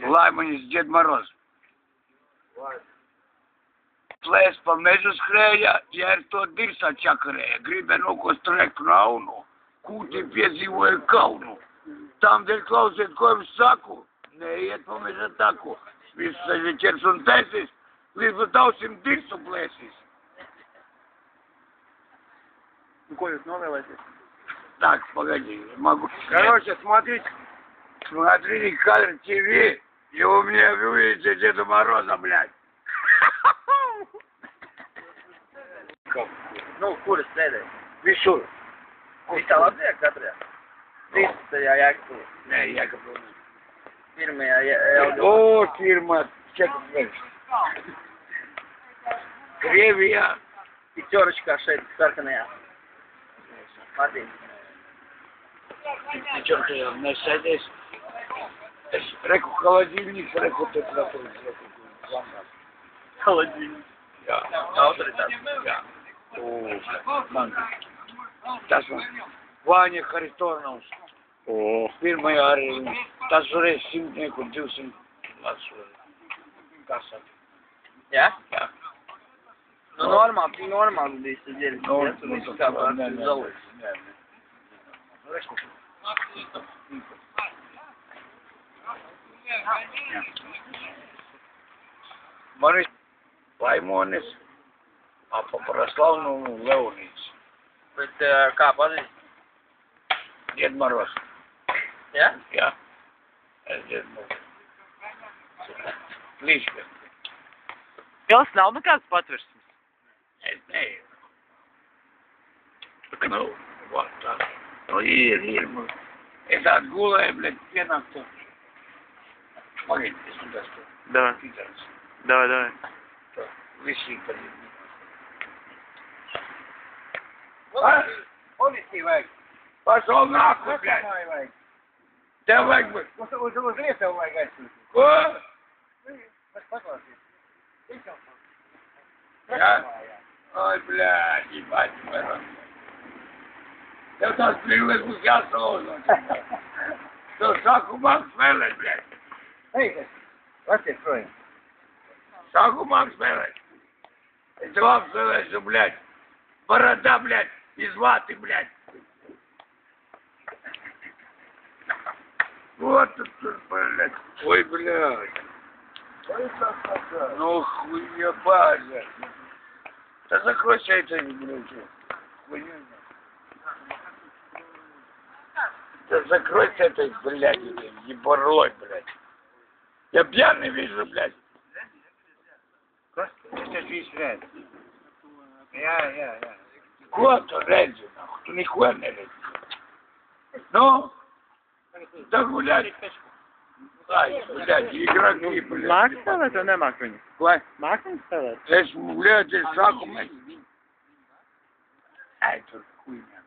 Lajmanis Djed Moroz. Ples pa među skreja, jer to dirsa čakreja. Gribe nuko streknu na unu. Kuti pjezivo je kaunu. Tam del klauset kojem saku. Ne jet po me za tako. Svi se večer sun tesis. Lizu dao sim dirsu plesis. У кого новая лазит? Так, погоди, могу. Короче, смотрите. Смотрите кадр ТВ, и у меня вы увидите Деда Мороза, блядь. Ну, курс следует. Вишур. Ты холодная, кадря? Ты я Не, я куплю. фирмы, я О, фирма, чек, Ревия. Пятерочка, 6, сарканая. Смотри. Пятерка, не садись. Реку холодильник, реку температуру. Холодильник. Ja. Авторитет. Ja. О, манго. Tas man Vāņa Haritornovs. О. Pirmajā arī tas varēs 100 un 200 lasu. Kasā. Я? Jā. Ну, нормально, ты нормально здесь сидели. Ну, Ну, залез. Maris Laimonis, a po pravoslavnому Leonīds. Bet kā pazīst? Djed Moroz. Ja? Jā. Es Djed Moroz. Līška. Jās nav nekāds patversmes. Es neju. Nu, va tā. Nu, ir. Es atgulēju, blēd, pienāktu. Pagaid, es un tas tu. Давай, Pītars. давай. Visi padīd. Policija vajag. Pašol nāku, blēd. Vajag. Tev vajag, blēd. Uz rietevu vajag aizsūt. Ko? Mēs paklāsies. Jā? Oi, blēd, ебать, Moroz. Tev tās brīvles būs jāsalūza. Tev sākumā spēlēt, blēd. Ej, Latvijas projām. Sākumā spēlēt. Es tev apspēlēšu, blēd. Борода, блядь, из ваты, блядь. Вот это, блядь. Ой, блядь. Ну, хуеба, блядь. Да закройся это, блядь. Хуйня. Да закройся этой, блядь, ебарлой, блядь. Я пьяный вижу, блядь. Это весь ряд. Я. Quanto regge, nахуй? Tu нихуя не regge. Ну? Да гулять. Ай, блядь, игроки, блядь. Mākslinieks spēlēt vai nemāk viņu? Ko? Mākslinieks spēlēt? Es, блядь, es saku, mēs... Ai, tur huīņā.